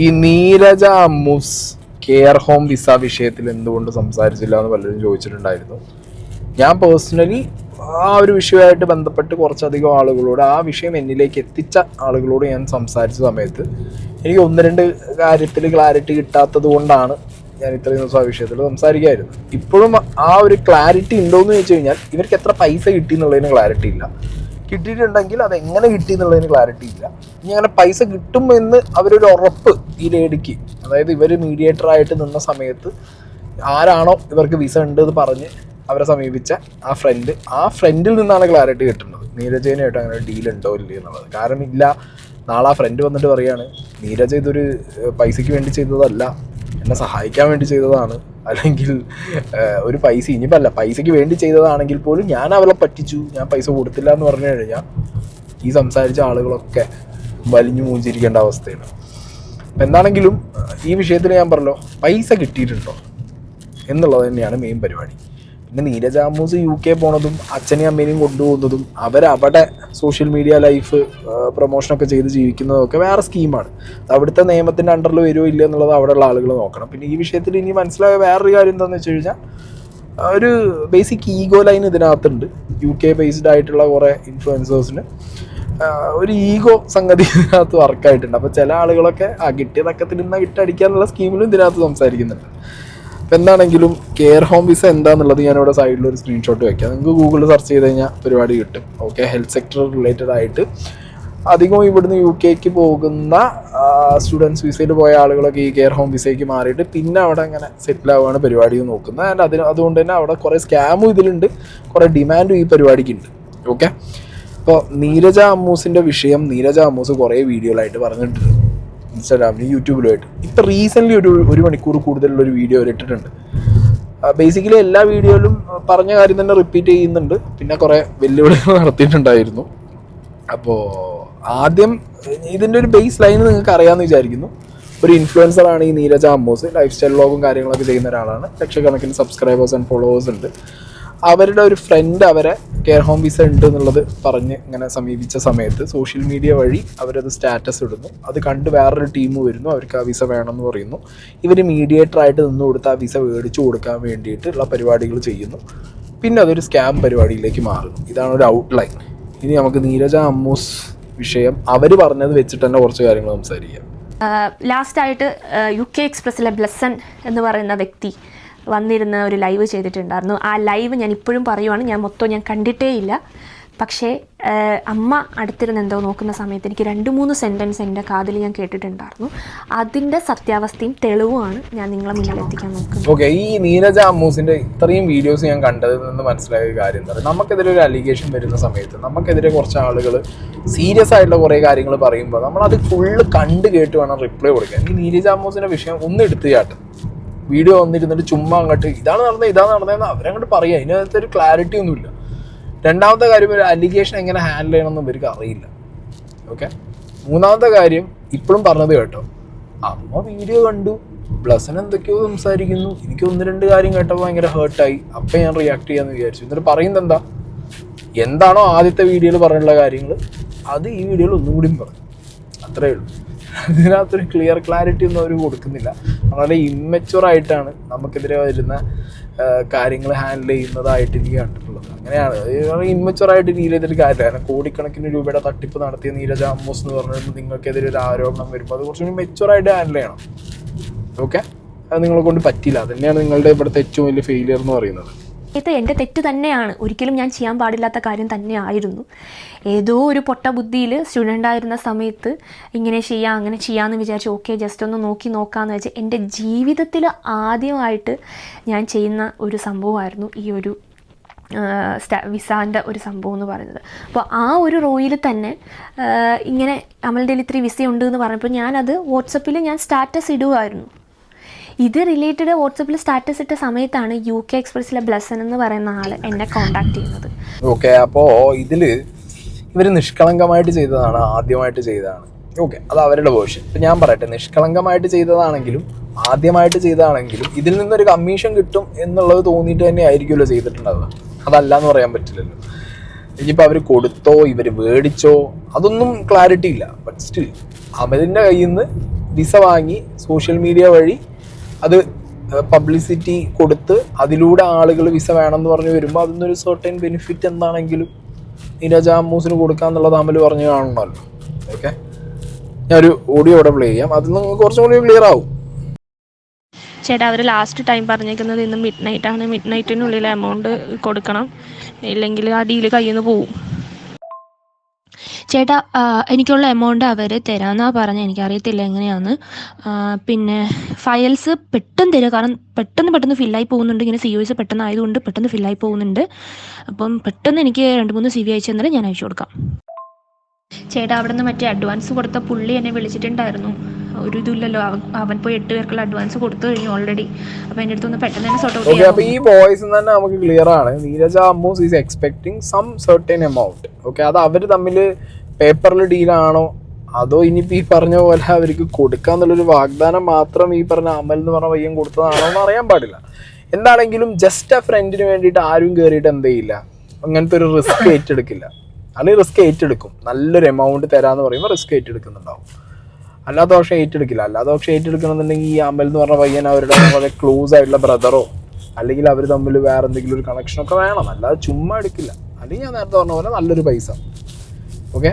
ഈ നീരജ അമ്മൂസ് care home visa വിഷയത്തിൽ എന്തുകൊണ്ട് സംസാരിച്ചില്ല എന്ന് പലരും ചോദിച്ചിട്ടുണ്ടായിരുന്നു. ഞാൻ പേഴ്സണലി ആ ഒരു വിഷയമായിട്ട് ബന്ധപ്പെട്ട് കുറച്ചധികം ആളുകളോട്, ആ വിഷയം എന്നിലേക്ക് എത്തിച്ച ആളുകളോട് ഞാൻ സംസാരിച്ച സമയത്ത് എനിക്ക് ഒന്ന് രണ്ട് കാര്യത്തിൽ ക്ലാരിറ്റി കിട്ടാത്തത് കൊണ്ടാണ് ഞാൻ ഇത്രയും ദിവസം ആ വിഷയത്തിൽ സംസാരിക്കായിരുന്നു. ഇപ്പോഴും ആ ഒരു ക്ലാരിറ്റി ഉണ്ടോയെന്ന് ചോദിച്ചു കഴിഞ്ഞാൽ ഇവർക്ക് എത്ര പൈസ കിട്ടി എന്നുള്ളതിന് ക്ലാരിറ്റി ഇല്ല. കിട്ടിയിട്ടുണ്ടെങ്കിൽ അത് എങ്ങനെ കിട്ടി എന്നുള്ളതിന് ക്ലാരിറ്റി ഇല്ല. ഇനി അങ്ങനെ പൈസ കിട്ടും എന്ന് അവരൊരു ഉറപ്പ് ഈ ലേഡിക്ക്, അതായത് ഇവർ മീഡിയേറ്ററായിട്ട് നിന്ന സമയത്ത് ആരാണോ ഇവർക്ക് വിസ ഉണ്ട് എന്ന് പറഞ്ഞ് അവരെ സമീപിച്ച ആ ഫ്രണ്ടിൽ നിന്നാണ് ക്ലാരിറ്റി കിട്ടുന്നത്. നീരജേനായിട്ട് അങ്ങനെ ഡീൽ ഉണ്ടോ ഇല്ലേ എന്നുള്ളത്. കാരണം ഇല്ല, നാളെ ആ ഫ്രണ്ട് വന്നിട്ട് പറയാണ് നീരജ ഇതൊരു പൈസയ്ക്ക് വേണ്ടി ചെയ്തതല്ല, എന്നെ സഹായിക്കാൻ വേണ്ടി ചെയ്തതാണ്, അല്ലെങ്കിൽ ഒരു പൈസ ഇനിയിപ്പോൾ അല്ല പൈസയ്ക്ക് വേണ്ടി ചെയ്തതാണെങ്കിൽ പോലും ഞാൻ അവളെ പറ്റിച്ചു, ഞാൻ പൈസ കൊടുത്തില്ല എന്ന് പറഞ്ഞു കഴിഞ്ഞാൽ ഈ സംസാരിച്ച ആളുകളൊക്കെ വലിഞ്ഞു മൂഞ്ചിരിക്കേണ്ട അവസ്ഥയാണ്. അപ്പം എന്താണെങ്കിലും ഈ വിഷയത്തിൽ ഞാൻ പറഞ്ഞല്ലോ, പൈസ കിട്ടിയിട്ടുണ്ടോ എന്നുള്ളത് തന്നെയാണ് മെയിൻ പരിപാടി. പിന്നെ നീരജ അമ്മൂസ് UK പോണതും അച്ഛനെയും അമ്മേനെയും കൊണ്ടുപോകുന്നതും അവരവിടെ സോഷ്യൽ മീഡിയ ലൈഫ് പ്രൊമോഷനൊക്കെ ചെയ്ത് ജീവിക്കുന്നതൊക്കെ വേറെ സ്കീമാണ്. അവിടുത്തെ നിയമത്തിൻ്റെ അണ്ടറിൽ വരുമോ ഇല്ല എന്നുള്ളത് അവിടെയുള്ള ആളുകൾ നോക്കണം. പിന്നെ ഈ വിഷയത്തിൽ ഇനി മനസ്സിലായ വേറൊരു കാര്യം എന്താണെന്ന് വെച്ച് കഴിഞ്ഞാൽ, ഒരു ബേസിക് ഈഗോ ലൈൻ ഇതിനകത്തുണ്ട്. UK ബേസ്ഡ് ആയിട്ടുള്ള കുറേ ഇൻഫ്ലുവൻസേഴ്സിന് ഒരു ഈഗോ സംഗതി ഇതിനകത്ത് വർക്കായിട്ടുണ്ട്. അപ്പോൾ ചില ആളുകളൊക്കെ കിട്ടിയതൊക്കെ തിരുന്ന കിട്ടടിക്കാന്നുള്ള സ്കീമിലും ഇതിനകത്ത് സംസാരിക്കുന്നുണ്ട്. എന്താണെങ്കിലും കെയർ ഹോം വിസ എന്താണെന്നുള്ളത് ഞാനിവിടെ സൈഡിൽ ഒരു സ്ക്രീൻഷോട്ട് വെക്കാം. നിങ്ങൾക്ക് ഗൂഗിളിൽ സെർച്ച് ചെയ്ത് കഴിഞ്ഞാൽ പരിപാടി കിട്ടും. ഓക്കെ, ഹെൽത്ത് സെക്ടർ റിലേറ്റഡ് ആയിട്ട് അധികവും ഇവിടുന്ന് UK പോകുന്ന സ്റ്റുഡൻസ് വിസയിൽ പോയ ആളുകളൊക്കെ ഈ കെയർ ഹോം വിസയ്ക്ക് മാറിയിട്ട് പിന്നെ അവിടെ അങ്ങനെ സെറ്റിൽ ആവുകയാണ് പരിപാടി നോക്കുന്നത്. ആൻഡ് അതുകൊണ്ട് തന്നെ അവിടെ കുറേ സ്കാമും ഇതിലുണ്ട്, കുറേ ഡിമാൻഡും ഈ പരിപാടിക്കുണ്ട്. ഓക്കെ, അപ്പോൾ നീരജ അമ്മൂസിൻ്റെ വിഷയം നീരജ അമ്മൂസ് കുറേ വീഡിയോയിലായിട്ട് പറഞ്ഞിട്ടുണ്ട്, ഇൻസ്റ്റാഗ്രാമിലും യൂട്യൂബിലുമായിട്ട്. ഇപ്പം റീസെൻ്റ്ലി ഒരു മണിക്കൂർ കൂടുതലുള്ളൊരു വീഡിയോ ഇട്ടിട്ടുണ്ട്. ബേസിക്കലി എല്ലാ വീഡിയോയിലും പറഞ്ഞ കാര്യം തന്നെ റിപ്പീറ്റ് ചെയ്യുന്നുണ്ട്. പിന്നെ കുറേ വെല്ലുവിളികൾ നടത്തിയിട്ടുണ്ടായിരുന്നു. അപ്പോൾ ആദ്യം ഇതിൻ്റെ ഒരു ബേസ് ലൈൻ നിങ്ങൾക്ക് അറിയാമെന്ന് വിചാരിക്കുന്നു. ഒരു ഇൻഫ്ലുവൻസറാണ് ഈ നീരജ അമ്മൂസ്. ലൈഫ് സ്റ്റൈൽ വ്ളോഗും കാര്യങ്ങളൊക്കെ ചെയ്യുന്ന ഒരാളാണ്. ലക്ഷക്കണക്കിന് സബ്സ്ക്രൈബേഴ്സ് ആൻഡ് ഫോളോവേഴ്സ് ഉണ്ട്. അവരുടെ ഒരു ഫ്രണ്ട് അവരെ കെയർ ഹോം വിസ ഉണ്ട് എന്നുള്ളത് പറഞ്ഞ് ഇങ്ങനെ സമീപിച്ച സമയത്ത് സോഷ്യൽ മീഡിയ വഴി അവരത് സ്റ്റാറ്റസ് ഇടുന്നു. അത് കണ്ട് വേറൊരു ടീം വരുന്നു, അവർക്ക് ആ വിസ വേണമെന്ന് പറയുന്നു. ഇവർ മീഡിയേറ്ററായിട്ട് നിന്ന് കൊടുത്ത് ആ വിസ മേടിച്ചു കൊടുക്കാൻ വേണ്ടിയിട്ടുള്ള പരിപാടികൾ ചെയ്യുന്നു. പിന്നെ അതൊരു സ്കാം പരിപാടിയിലേക്ക് മാറുന്നു. ഇതാണ് ഒരു ഔട്ട്ലൈൻ. ഇനി നമുക്ക് നീരജ അമ്മൂസ് വിഷയം അവർ പറഞ്ഞത് വെച്ചിട്ട് തന്നെ കുറച്ച് കാര്യങ്ങൾ സംസാരിക്കാം. ലാസ്റ്റായിട്ട് UK എക്സ്പ്രസ്സിലെ ബ്ലെസ്സൻ എന്ന് പറയുന്ന വ്യക്തി വന്നിരുന്ന ഒരു ലൈവ് ചെയ്തിട്ടുണ്ടായിരുന്നു. ആ ലൈവ് ഞാൻ ഇപ്പോഴും പറയുവാണ്, ഞാൻ മൊത്തം കണ്ടിട്ടേ ഇല്ല. പക്ഷേ അമ്മ അടുത്തിരുന്ന് എന്തോ നോക്കുന്ന സമയത്ത് എനിക്ക് 2-3 സെൻറ്റൻസ് എൻ്റെ കാതിൽ ഞാൻ കേട്ടിട്ടുണ്ടായിരുന്നു. അതിൻ്റെ സത്യാവസ്ഥയും തെളിവുമാണ് ഞാൻ നിങ്ങളെ മുന്നിൽ എത്തിക്കാൻ നോക്കുന്നത്. ഓക്കെ, ഈ നീരജ അമ്മൂസിൻ്റെ ഇത്രയും വീഡിയോസ് ഞാൻ കണ്ടതിൽ നിന്ന് മനസ്സിലായ ഒരു കാര്യം എന്താ പറയുക, നമുക്കെതിരെ ഒരു അലിഗേഷൻ വരുന്ന സമയത്ത് നമുക്കെതിരെ കുറച്ച് ആളുകൾ സീരിയസ് ആയിട്ടുള്ള കുറേ കാര്യങ്ങൾ പറയുമ്പോൾ നമ്മളത് ഫുള്ള് കണ്ട് കേട്ട് വേണം റിപ്ലൈ കൊടുക്കാൻ. ഈ നീരജ അമ്മൂസിൻ്റെ വിഷയം ഒന്ന് എടുത്ത് ചാട്ടും വീഡിയോ വന്നിരുന്നിട്ട് ചുമ്മാ അങ്ങോട്ട് ഇതാണ് നടന്നതെന്ന് അവരങ്ങോട്ട് പറയുക. ഇതിനകത്ത് ഒരു ക്ലാരിറ്റി ഒന്നുമില്ല. രണ്ടാമത്തെ കാര്യം, ഒരു അലിഗേഷൻ എങ്ങനെ ഹാൻഡിൽ ചെയ്യണമെന്ന് ഇവർക്ക് അറിയില്ല. ഓക്കെ, മൂന്നാമത്തെ കാര്യം ഇപ്പോഴും പറഞ്ഞത് കേട്ടോ, അമ്മ വീഡിയോ കണ്ടു, ബ്ലസൻ എന്തൊക്കെയോ സംസാരിക്കുന്നു, എനിക്ക് 1-2 കാര്യം കേട്ടപ്പോൾ ഭയങ്കര ഹേർട്ടായി, അപ്പം ഞാൻ റിയാക്ട് ചെയ്യാമെന്ന് വിചാരിച്ചു. എന്നിട്ട് പറയുന്നത് എന്താണോ ആദ്യത്തെ വീഡിയോയിൽ പറഞ്ഞിട്ടുള്ള കാര്യങ്ങൾ അത് ഈ വീഡിയോയിൽ ഒന്നും കൂടിയും പറഞ്ഞു. അത്രേ ഉള്ളൂ. അതിനകത്തൊരു ക്ലാരിറ്റി ഒന്നും അവർ കൊടുക്കുന്നില്ല. വളരെ ഇമ്മച്വറായിട്ടാണ് നമുക്കെതിരെ വരുന്ന കാര്യങ്ങൾ ഹാൻഡിൽ ചെയ്യുന്നതായിട്ട് എനിക്ക് കണ്ടിട്ടുള്ളത്. അങ്ങനെയാണ് ഇമ്മച്വറായിട്ട് ഡീൽ ചെയ്തിട്ട് കാര്യമില്ല. കോടിക്കണക്കിന് രൂപയുടെ തട്ടിപ്പ് നടത്തിയ നീരജ അമ്മൂസ് എന്ന് പറഞ്ഞിട്ട് നിങ്ങൾക്കെതിരെ ഒരു ആരോപണം വരുമ്പോൾ അത് കുറച്ചുകൂടി മെച്വറായിട്ട് ഹാൻഡിൽ ചെയ്യണം. ഓക്കെ, അത് നിങ്ങളെ കൊണ്ട് പറ്റില്ല. അത് തന്നെയാണ് നിങ്ങളുടെ ഇവിടുത്തെ ഏറ്റവും വലിയ ഫെയിലിയർ എന്ന് പറയുന്നത്. ഇത് എൻ്റെ തെറ്റ് തന്നെയാണ്, ഒരിക്കലും ഞാൻ ചെയ്യാൻ പാടില്ലാത്ത കാര്യം തന്നെയായിരുന്നു. ഏതോ ഒരു പൊട്ട ബുദ്ധിയിൽ സ്റ്റുഡൻ്റ് ആയിരുന്ന സമയത്ത് ഇങ്ങനെ ചെയ്യാം അങ്ങനെ ചെയ്യാമെന്ന് വിചാരിച്ചു. ഓക്കെ, ജസ്റ്റ് ഒന്ന് നോക്കാമെന്ന് വെച്ച് എൻ്റെ ജീവിതത്തിൽ ആദ്യമായിട്ട് ഞാൻ ചെയ്യുന്ന ഒരു സംഭവമായിരുന്നു ഈ ഒരു വിസാൻ്റെ ഒരു സംഭവം എന്ന് പറയുന്നത്. അപ്പോൾ ആ ഒരു റോയിൽ തന്നെ ഇങ്ങനെ അമലിൻ്റെ ഇത്തിരി വിസ ഉണ്ട് എന്ന് പറഞ്ഞപ്പോൾ ഞാനത് വാട്സപ്പിൽ സ്റ്റാറ്റസ് ഇടുമായിരുന്നു. ഇത് റിലേറ്റഡ് വാട്സപ്പിൽ സ്റ്റാറ്റസ് ഇട്ട സമയത്താണ് UK എക്സ്പ്രസ്സിലെ ബ്ലെസ്സൻ എന്ന് പറയുന്ന ആൾ എന്നെ കോണ്ടാക്ട് ചെയ്യുന്നത്. ഓക്കെ, അപ്പോൾ ഇതിൽ ഇവർ നിഷ്കളങ്കമായിട്ട് ചെയ്തതാണ്, ആദ്യമായിട്ട് ചെയ്തതാണ്. ഓക്കെ, അത് അവരുടെ വേർഷൻ. ഇപ്പം ഞാൻ പറയട്ടെ, നിഷ്കളങ്കമായിട്ട് ചെയ്തതാണെങ്കിലും ആദ്യമായിട്ട് ചെയ്തതാണെങ്കിലും ഇതിൽ നിന്നൊരു കമ്മീഷൻ കിട്ടും എന്നുള്ളത് തോന്നിയിട്ട് തന്നെ ആയിരിക്കുമല്ലോ ചെയ്തിട്ടുണ്ടാവുക. അതല്ല എന്ന് പറയാൻ പറ്റില്ലല്ലോ. ഇനിയിപ്പോൾ അവർ കൊടുത്തോ ഇവർ മേടിച്ചോ അതൊന്നും ക്ലാരിറ്റി ഇല്ല. ബട്ട് സ്റ്റിൽ അമലിൻ്റെ കയ്യിൽ നിന്ന് വിസ വാങ്ങി സോഷ്യൽ മീഡിയ വഴി അത് പബ്ലിസിറ്റി കൊടുത്ത് അതിലൂടെ ആളുകൾ വിസ വേണമെന്ന് പറഞ്ഞ് വരുമ്പോൾ അതിനൊരു സർട്ടൻ ബെനിഫിറ്റ് എന്താണെങ്കിലും നീരജ അമ്മൂസിന് കൊടുക്കാന്നുള്ളത് അമൽ പറഞ്ഞു കാണണമല്ലോ. ഓക്കെ, ഞാനൊരു ഓഡിയോ ഇവിടെ പ്ലേ ചെയ്യാം, അത് നിങ്ങൾക്ക് കുറച്ചും കൂടി ക്ലിയർ ആവും. ചേട്ടാ അവർ ലാസ്റ്റ് ടൈം പറഞ്ഞേക്കുന്നത് ഇന്ന് മിഡ് നൈറ്റാണ്, മിഡ് നൈറ്റിനുള്ളിൽ എമൗണ്ട് കൊടുക്കണം, ഇല്ലെങ്കിൽ ആ ഡീല് കയ്യിൽ നിന്ന് പോവും. ചേട്ടാ എനിക്കുള്ള എമൗണ്ട് അവർ തരാമെന്നാണ് പറഞ്ഞത്, എനിക്കറിയത്തില്ല എങ്ങനെയാണെന്ന്. പിന്നെ ഫയൽസ് പെട്ടെന്ന് തരിക, കാരണം പെട്ടെന്ന് ഫില്ലായി പോകുന്നുണ്ട്. ഇങ്ങനെ COS പെട്ടെന്ന് ആയതുകൊണ്ട് പെട്ടെന്ന് ഫില്ലായി പോകുന്നുണ്ട്. അപ്പം പെട്ടെന്ന് എനിക്ക് 2-3 CV അയച്ചു തന്നാൽ ഞാൻ അയച്ചു കൊടുക്കാം. ചേട്ടാ അവിടെ നിന്ന് മറ്റേ അഡ്വാൻസ് കൊടുത്ത പുള്ളി എന്നെ വിളിച്ചിട്ടുണ്ടായിരുന്നു. ഒരു ഇതില്ലല്ലോ, അവൻ പോയി 8 പേർക്കുള്ള അഡ്വാൻസ് കൊടുത്തു കഴിഞ്ഞു ഓൾറെഡി. അപ്പോൾ എൻ്റെ അടുത്തൊന്ന് പെട്ടെന്ന് തന്നെ സോർട്ട് ഔട്ട് ചെയ്യാം. അപ്പോൾ ഈ വോയിസ് തന്നെ നമുക്ക് ക്ലിയർ ആണ്, Neeraja Ammus is expecting some certain amount. Okay, അത് അവർ തമ്മിൽ പേപ്പറിൽ ഡീലാണോ അതോ ഇനിയിപ്പോൾ ഈ പറഞ്ഞ പോലെ അവർക്ക് കൊടുക്കാന്നുള്ളൊരു വാഗ്ദാനം മാത്രം ഈ പറഞ്ഞ അമൽ എന്ന് പറഞ്ഞ പയ്യൻ കൊടുത്തതാണോ എന്ന് അറിയാൻ പാടില്ല. എന്താണെങ്കിലും ജസ്റ്റ് ആ ഫ്രണ്ടിന് വേണ്ടിയിട്ട് ആരും കയറിയിട്ട് എന്ത് ചെയ്യില്ല, അങ്ങനത്തെ ഒരു റിസ്ക് ഏറ്റെടുക്കില്ല. അല്ലെങ്കിൽ റിസ്ക് ഏറ്റെടുക്കും, നല്ലൊരു എമൗണ്ട് തരാമെന്ന് പറയുമ്പോൾ റിസ്ക് ഏറ്റെടുക്കുന്നുണ്ടാവും. അല്ലാത്ത പക്ഷേ ഏറ്റെടുക്കില്ല. അല്ലാത്ത പക്ഷേ ഏറ്റെടുക്കണമെന്നുണ്ടെങ്കിൽ ഈ അമൽ എന്ന് പറഞ്ഞ പയ്യൻ അവരുടെ വളരെ ക്ലോസ് ആയിട്ടുള്ള ബ്രദറോ അല്ലെങ്കിൽ അവർ തമ്മിൽ വേറെ എന്തെങ്കിലും ഒരു കണക്ഷനൊക്കെ വേണം, അല്ലാതെ ചുമ്മാ എടുക്കില്ല. അല്ലെങ്കിൽ ഞാൻ നേരത്തെ പറഞ്ഞ പോലെ നല്ലൊരു പൈസ, ഓക്കെ,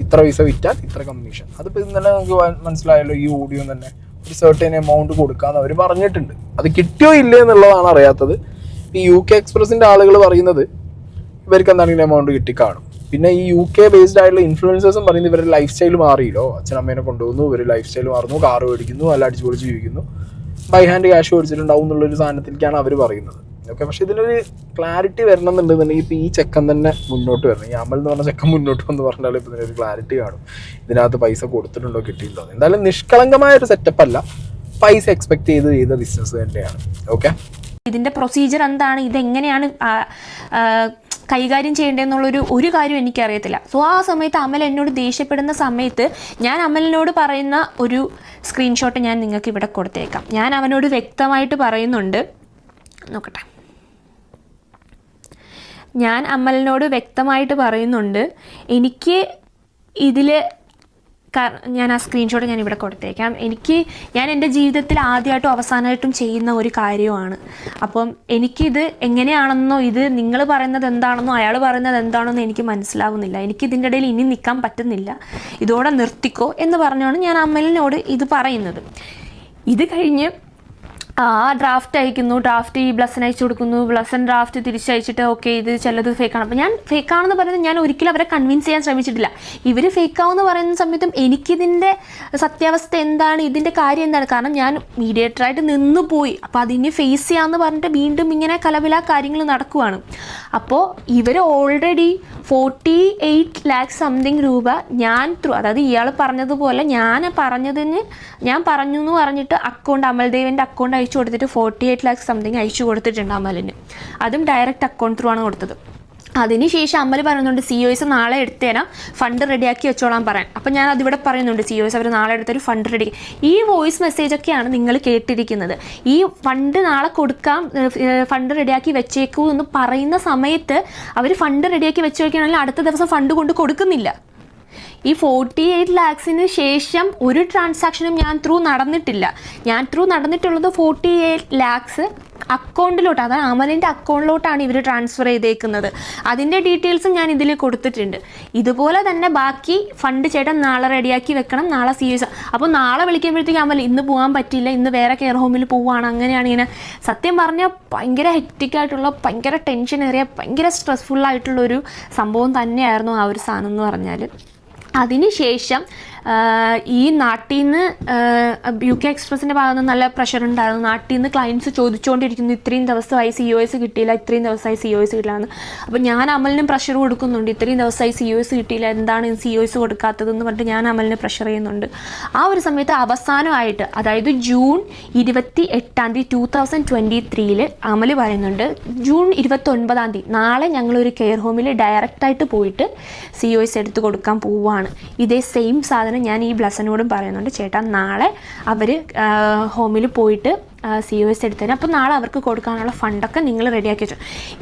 ഇത്ര പൈസ വിറ്റാൽ ഇത്ര കമ്മീഷൻ. അതിപ്പോൾ ഇന്നലെ നമുക്ക് മനസ്സിലായല്ലോ, ഈ ഓഡിയോ തന്നെ ഒരു സർട്ടൻ എമൗണ്ട് കൊടുക്കാമെന്ന് അവർ പറഞ്ഞിട്ടുണ്ട്. അത് കിട്ടിയോ ഇല്ലേ എന്നുള്ളതാണ് അറിയാത്തത്. ഈ UK എക്സ്പ്രസിൻ്റെ ആളുകൾ പറയുന്നത് ഇവർക്ക് എന്താണെങ്കിലും എമൗണ്ട് കിട്ടിക്കാണും. പിന്നെ ഈ UK ബേസ്ഡ് ആയിട്ടുള്ള ഇൻഫ്ലുവൻസേഴ്സും പറയുന്നത് ഇവരുടെ ലൈഫ് സ്റ്റൈൽ മാറിയല്ലോ, അച്ഛനമ്മേനെ കൊണ്ടുപോകുന്നു, ഇവർ ലൈഫ് സ്റ്റൈൽ മാറുന്നു, കാറ് മേടിക്കുന്നു, നല്ല അടിച്ചു പൊളിച്ച് ജീവിക്കുന്നു, ബൈ ഹാൻഡ് ക്യാഷ് മേടിച്ചിട്ടുണ്ടാവും എന്നുള്ളൊരു സാധനത്തിലേക്കാണ് അവർ പറയുന്നത്. ഓക്കെ, പക്ഷെ ഇതിനൊരു ക്ലാരിറ്റി വരണം എന്നുണ്ടെന്നുണ്ടെങ്കിൽ ഇപ്പോൾ ഈ ചെക്കൻ തന്നെ മുന്നോട്ട് വരണം. ഈ അമൽ എന്ന് പറഞ്ഞ ചെക്കൻ മുന്നോട്ട് വന്ന് പറഞ്ഞാൽ ഇപ്പോൾ ഇതിനൊരു ക്ലാരിറ്റി കാണും, ഇതിനകത്ത് പൈസ കൊടുത്തിട്ടുണ്ടോ കിട്ടിയിട്ടുണ്ടോ. എന്തായാലും നിഷ്കളങ്കമായ ഒരു സെറ്റപ്പ് അല്ല, പൈസ എക്സ്പെക്ട് ചെയ്ത ബിസിനസ് തന്നെയാണ്. ഓക്കെ, ഇതിൻ്റെ പ്രൊസീജിയർ എന്താണ്, ഇതെങ്ങനെയാണ് കൈകാര്യം ചെയ്യേണ്ടതെന്നുള്ളൊരു ഒരു കാര്യം എനിക്കറിയത്തില്ല. സോ ആ സമയത്ത് അമൽ എന്നോട് ദേഷ്യപ്പെടുന്ന സമയത്ത് ഞാൻ അമലിനോട് പറയുന്ന ഒരു സ്ക്രീൻഷോട്ട് ഞാൻ നിങ്ങൾക്ക് ഇവിടെ കൊടുത്തേക്കാം. ഞാൻ അവനോട് വ്യക്തമായിട്ട് പറയുന്നുണ്ട്, നോക്കട്ടെ, ഞാൻ അമലിനോട് വ്യക്തമായിട്ട് പറയുന്നുണ്ട്, എനിക്ക് ഇതിൽ ഞാൻ ആ സ്ക്രീൻഷോട്ട് ഞാൻ ഇവിടെ കൊടുത്തേക്കാം. ഞാൻ എൻ്റെ ജീവിതത്തിൽ ആദ്യമായിട്ടും അവസാനമായിട്ടും ചെയ്യുന്ന ഒരു കാര്യമാണ്. അപ്പം എനിക്കിത് എങ്ങനെയാണെന്നോ ഇത് നിങ്ങൾ പറയുന്നത് എന്താണെന്നോ അയാൾ പറയുന്നത് എന്താണെന്നോ എനിക്ക് മനസ്സിലാവുന്നില്ല. എനിക്കിതിൻ്റെ ഇടയിൽ ഇനി നിൽക്കാൻ പറ്റുന്നില്ല, ഇതോടെ നിർത്തിക്കോ എന്ന് പറഞ്ഞാണ് ഞാൻ അമലിനോട് ഇത് പറയുന്നത്. ഇത് കഴിഞ്ഞ് ഡ്രാഫ്റ്റ് അയക്കുന്നു, ഡ്രാഫ്റ്റ് ഈ ബ്ലസ്സിന് അയച്ചു കൊടുക്കുന്നു, ബ്ലസ്സൻ ഡ്രാഫ്റ്റ് തിരിച്ചയച്ചിട്ട് ഓക്കെ ഇത് ചിലത് ഫേക്കാണ്. അപ്പോൾ ഞാൻ ഫേക്കാണെന്ന് പറയുന്നത് ഞാൻ ഒരിക്കലും അവരെ കൺവിൻസ് ചെയ്യാൻ ശ്രമിച്ചിട്ടില്ല. ഇവർ ഫേക്കാവെന്ന് പറയുന്ന സമയത്തും എനിക്കിതിൻ്റെ സത്യാവസ്ഥ എന്താണ്, ഇതിൻ്റെ കാര്യം എന്താണ്, കാരണം ഞാൻ മീഡിയേറ്ററായിട്ട് നിന്ന് പോയി. അപ്പോൾ അതിനെ ഫേസ് ചെയ്യാമെന്ന് പറഞ്ഞിട്ട് വീണ്ടും ഇങ്ങനെ കലബില കാര്യങ്ങൾ നടക്കുവാണ്. അപ്പോൾ ഇവർ ഓൾറെഡി 48 lakh സംതിങ് രൂപ ഞാൻ അതായത് ഇയാൾ പറഞ്ഞതുപോലെ ഞാൻ പറഞ്ഞു എന്ന് പറഞ്ഞിട്ട് അമൽദേവൻ്റെ അക്കൗണ്ട് അയച്ചു കൊടുത്തിട്ട് 48 lakh സംതിങ് അയച്ചു കൊടുത്തിട്ടുണ്ട് അമലിന്. അതും ഡയറക്റ്റ് അക്കൗണ്ട് ത്രൂ ആണ് കൊടുത്തത്. അതിനുശേഷം അമൽ പറയുന്നുണ്ട് COS നാളെ എടുത്തുതരാം, ഫണ്ട് റെഡിയാക്കി വെച്ചോളാൻ പറയാൻ. അപ്പം ഞാൻ അതിവിടെ പറയുന്നുണ്ട് COS അവർ നാളെ എടുത്തൊരു ഫണ്ട് റെഡി. ഈ വോയിസ് മെസ്സേജൊക്കെയാണ് നിങ്ങൾ കേട്ടിരിക്കുന്നത്. ഈ ഫണ്ട് നാളെ കൊടുക്കാം, ഫണ്ട് റെഡിയാക്കി വെച്ചേക്കൂ എന്ന് പറയുന്ന സമയത്ത് അവർ ഫണ്ട് റെഡിയാക്കി വെച്ച് വയ്ക്കുകയാണെങ്കിൽ അടുത്ത ദിവസം ഫണ്ട് കൊണ്ട് കൊടുക്കുന്നില്ല. ഈ 48 lakhsന് ശേഷം ഒരു ട്രാൻസാക്ഷനും ഞാൻ ത്രൂ നടന്നിട്ടില്ല. ഞാൻ ത്രൂ നടന്നിട്ടുള്ളത് 48 lakhs അക്കൗണ്ടിലോട്ട്, അതായത് അമലിൻ്റെ അക്കൗണ്ടിലോട്ടാണ് ഇവർ ട്രാൻസ്ഫർ ചെയ്തേക്കുന്നത്. അതിൻ്റെ ഡീറ്റെയിൽസും ഞാൻ ഇതിൽ കൊടുത്തിട്ടുണ്ട്. ഇതുപോലെ തന്നെ ബാക്കി ഫണ്ട് ചേട്ടൻ നാളെ റെഡിയാക്കി വെക്കണം, നാളെ COS. അപ്പോൾ നാളെ വിളിക്കുമ്പോഴത്തേക്ക് അമൽ ഇന്ന് പോകാൻ പറ്റില്ല, ഇന്ന് വേറെ കെയർ ഹോമിൽ പോവുകയാണ്, അങ്ങനെയാണ് ഇങ്ങനെ. സത്യം പറഞ്ഞാൽ ഭയങ്കര ഹെക്റ്റിക്കായിട്ടുള്ള, ഭയങ്കര ടെൻഷൻ ഏറിയ, ഭയങ്കര സ്ട്രെസ്ഫുള്ളായിട്ടുള്ളൊരു സംഭവം തന്നെയായിരുന്നു ആ ഒരു സാധനം എന്ന് പറഞ്ഞാൽ. അതിനുശേഷം ഈ നാട്ടിൽ നിന്ന് UK എക്സ്പ്രസിൻ്റെ ഭാഗത്ത് നിന്ന് നല്ല പ്രഷർ ഉണ്ടായിരുന്നു. നാട്ടിൽ നിന്ന് ക്ലയൻറ്റ്സ് ചോദിച്ചുകൊണ്ടിരിക്കുന്നു, ഇത്രയും ദിവസമായി COS കിട്ടിയില്ല, ഇത്രയും ദിവസമായി COS കിട്ടില്ലാന്ന്. അപ്പോൾ ഞാൻ അമലിനും പ്രഷർ കൊടുക്കുന്നുണ്ട്, ഇത്രയും ദിവസമായി COS കിട്ടിയില്ല, എന്താണ് COS കൊടുക്കാത്തതെന്ന് പറഞ്ഞിട്ട് ഞാൻ അമലിനെ പ്രഷർ ചെയ്യുന്നുണ്ട്. ആ ഒരു സമയത്ത് അവസാനമായിട്ട്, അതായത് ജൂൺ 28 2023 അമൽ പറയുന്നുണ്ട്, ജൂൺ 29 നാളെ ഞങ്ങളൊരു കെയർ ഹോമിൽ ഡയറക്റ്റായിട്ട് പോയിട്ട് COS എടുത്ത് കൊടുക്കാൻ പോവുകയാണ്. ഇതേ സെയിം സാധനം സാധനം ഞാൻ ഈ ബ്ലസനോടും പറയുന്നുണ്ട്, ചേട്ടാ നാളെ അവർ ഹോമിൽ പോയിട്ട് COS എടുത്തരും, അപ്പോൾ നാളെ അവർക്ക് കൊടുക്കാനുള്ള ഫണ്ടൊക്കെ നിങ്ങൾ റെഡിയാക്കി വെച്ചു.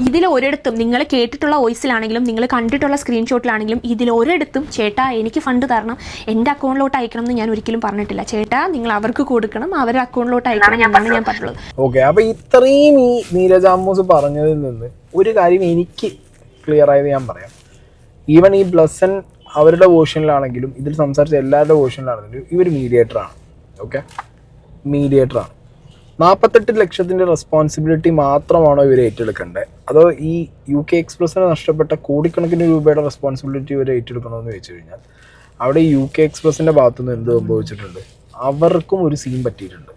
ഇതിൽ ഒരിടത്തും നിങ്ങൾ കേട്ടിട്ടുള്ള വോയിസിലാണെങ്കിലും നിങ്ങൾ കണ്ടിട്ടുള്ള സ്ക്രീൻഷോട്ടിലാണെങ്കിലും ഇതിൽ ഒരിടത്തും ചേട്ടാ എനിക്ക് ഫണ്ട് തരണം, എൻ്റെ അക്കൗണ്ടിലോട്ട് അയക്കണം എന്ന് ഞാൻ ഒരിക്കലും പറഞ്ഞിട്ടില്ല. ചേട്ടാ നിങ്ങൾ അവർക്ക് കൊടുക്കണം, അവരുടെ അക്കൗണ്ടിലോട്ട് അയക്കണം എന്നാണ് ഞാൻ പറഞ്ഞിട്ടുള്ളത്. ഓക്കെ, അപ്പോൾ ഇത്രയും ഈ നീരജ് ആമോസ് പറഞ്ഞതിൽ നിന്ന് ഒരു കാര്യം എനിക്ക് ക്ലിയർ ആയത് ഞാൻ പറയാം. ഈവൻ ഈ ബ്ലസൻ അവരുടെ വേർഷനിലാണെങ്കിലും ഇതിൽ സംസാരിച്ച എല്ലാവരുടെ വേർഷനിലാണെങ്കിലും ഇവർ മീഡിയേറ്ററാണ്. ഓക്കെ, മീഡിയേറ്ററാണ്. 48 ലക്ഷത്തിൻ്റെ റെസ്പോൺസിബിലിറ്റി മാത്രമാണോ ഇവർ ഏറ്റെടുക്കേണ്ടത്, അതോ ഈ UK എക്സ്പ്രസ്സിന് നഷ്ടപ്പെട്ട കോടിക്കണക്കിന് രൂപയുടെ റെസ്പോൺസിബിലിറ്റി ഇവർ ഏറ്റെടുക്കണമെന്ന് ചോദിച്ചു കഴിഞ്ഞാൽ അവിടെ UK എക്സ്പ്രസ്സിൻ്റെ ഭാഗത്തുനിന്ന് എന്ത് സംഭവിച്ചിട്ടുണ്ട്, അവർക്കും ഒരു സീൻ പറ്റിയിട്ടുണ്ട്.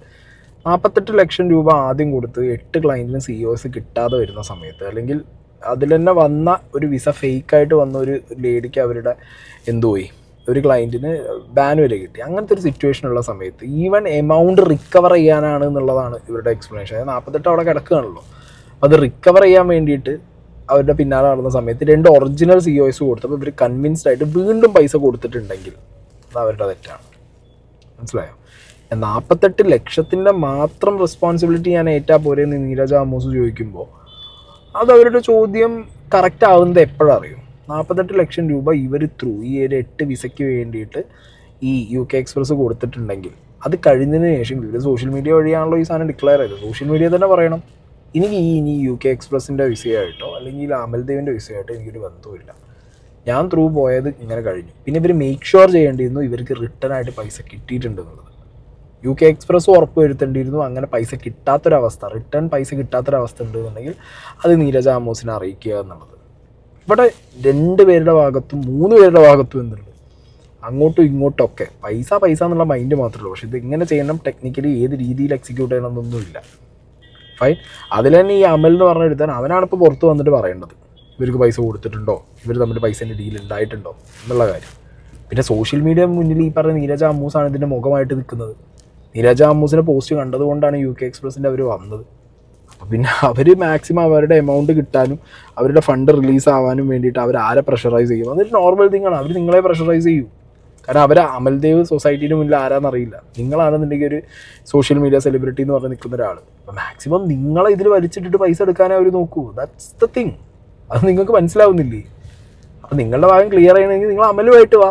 48 ലക്ഷം രൂപ ആദ്യം കൊടുത്ത് 8 ക്ലയൻറ്റിന് COS കിട്ടാതെ വരുന്ന സമയത്ത്, അല്ലെങ്കിൽ അതിൽ തന്നെ വന്ന ഒരു വിസ ഫേക്കായിട്ട് വന്ന ഒരു ലേഡിക്ക് അവരുടെ പോയി, ഒരു ക്ലയൻറ്റിന് ബാൻ വരെ കിട്ടി. അങ്ങനത്തെ ഒരു സിറ്റുവേഷൻ ഉള്ള സമയത്ത് ഈവൻ എമൗണ്ട് റിക്കവർ ചെയ്യാനാണ് എന്നുള്ളതാണ് ഇവരുടെ എക്സ്പ്ലനേഷൻ. അതായത് 48 അവിടെ കിടക്കുകയാണല്ലോ, അത് റിക്കവർ ചെയ്യാൻ വേണ്ടിയിട്ട് അവരുടെ പിന്നാലെ നടന്ന സമയത്ത് 2 ഒറിജിനൽ COS കൊടുത്തപ്പോൾ ഇവർ കൺവിൻസ്ഡ് ആയിട്ട് വീണ്ടും പൈസ കൊടുത്തിട്ടുണ്ടെങ്കിൽ അത് അവരുടെ തെറ്റാണ്. മനസ്സിലായോ? 48 ലക്ഷത്തിൻ്റെ മാത്രം റെസ്പോൺസിബിലിറ്റി ഞാൻ ഏറ്റാ പോരെ എന്ന് നീരജ് ആമോസ് ചോദിക്കുമ്പോൾ അത് അവരുടെ ചോദ്യം കറക്റ്റ് ആവുന്നത് എപ്പോഴറിയും. 48 ലക്ഷം രൂപ ഇവർ ഈ ഒരു 8 വിസയ്ക്ക് വേണ്ടിയിട്ട് ഈ UK എക്സ്പ്രസ് കൊടുത്തിട്ടുണ്ടെങ്കിൽ അത് കഴിഞ്ഞതിന് ശേഷം ഇവർ സോഷ്യൽ മീഡിയ വഴിയാണല്ലോ ഈ സാധനം ഡിക്ലെയർ ചെയ്തത്. സോഷ്യൽ മീഡിയ തന്നെ പറയണം ഇനി UK എക്സ്പ്രസിൻ്റെ വിസയായിട്ടോ അല്ലെങ്കിൽ അമൽദേവിൻ്റെ വിസയായിട്ടോ എനിക്കൊരു ബന്ധവുമില്ല, ഞാൻ ത്രൂ പോയത് ഇങ്ങനെ കഴിഞ്ഞു. പിന്നെ ഇവർ മേക്ക് ഷുവർ ചെയ്യേണ്ടിയിരുന്നു ഇവർക്ക് റിട്ടേൺ ആയിട്ട് പൈസ കിട്ടിയിട്ടുണ്ടെന്നുള്ളത്. UK എക്സ്പ്രസ് ഉറപ്പ് വരുത്തേണ്ടിയിരുന്നു അങ്ങനെ പൈസ കിട്ടാത്തൊരവസ്ഥ, റിട്ടേൺ പൈസ കിട്ടാത്തൊരവസ്ഥ ഉണ്ടെന്നുണ്ടെങ്കിൽ അത് നീരജ് ആമോസിനെ അറിയിക്കുക എന്നുള്ളത്. ഇവിടെ 2 പേരുടെ ഭാഗത്തും 3 പേരുടെ ഭാഗത്തും എന്തുണ്ട്, അങ്ങോട്ടും ഇങ്ങോട്ടൊക്കെ പൈസ എന്നുള്ള മൈൻഡ് മാത്രമേ ഉള്ളൂ. പക്ഷെ ഇത് എങ്ങനെ ചെയ്യണം, ടെക്നിക്കലി ഏത് രീതിയിൽ എക്സിക്യൂട്ട് ചെയ്യണം എന്നൊന്നുമില്ല. ഫൈൻ. അതിൽ തന്നെ ഈ അമൽ എന്ന് പറഞ്ഞ എടുത്താൽ അവനാണ് ഇപ്പോൾ പുറത്ത് വന്നിട്ട് പറയേണ്ടത് ഇവർക്ക് പൈസ കൊടുത്തിട്ടുണ്ടോ, ഇവർ തമ്മിൽ പൈസേൻ്റെ ഡീൽ ഉണ്ടായിട്ടുണ്ടോ എന്നുള്ള കാര്യം. പിന്നെ സോഷ്യൽ മീഡിയ മുന്നിൽ ഈ പറഞ്ഞ നീരജ് ആമോസാണ് ഇതിൻ്റെ മുഖമായിട്ട് നിൽക്കുന്നത്. നീരജ് ആമോസിൻ്റെ പോസ്റ്റ് കണ്ടതുകൊണ്ടാണ് UK എക്സ്പ്രസിൻ്റെ അവർ വന്നത്. അപ്പോൾ പിന്നെ അവർ മാക്സിമം അവരുടെ എമൗണ്ട് കിട്ടാനും അവരുടെ ഫണ്ട് റിലീസ് ആവാനും വേണ്ടിയിട്ട് അവർ ആരെ പ്രഷറൈസ് ചെയ്യും, അതൊരു നോർമൽ തിങ്ങാണ്. അവർ നിങ്ങളെ പ്രഷറൈസ് ചെയ്യും. കാരണം അവർ അമൽദേവ് സൊസൈറ്റിയുടെ മുന്നിൽ ആരാന്നറിയില്ല, നിങ്ങളാണെന്നുണ്ടെങ്കിൽ ഒരു സോഷ്യൽ മീഡിയ സെലിബ്രിറ്റി എന്ന് പറഞ്ഞ് നിൽക്കുന്ന ഒരാൾ. അപ്പോൾ മാക്സിമം നിങ്ങളെ ഇതിൽ വലിച്ചിട്ടിട്ട് പൈസ എടുക്കാനേ അവർ നോക്കൂ. That's the thing. അത് നിങ്ങൾക്ക് മനസ്സിലാവുന്നില്ലേ? അപ്പോൾ നിങ്ങളുടെ ഭാഗം ക്ലിയർ ചെയ്യണമെങ്കിൽ നിങ്ങൾ അമലുമായിട്ട് വാ,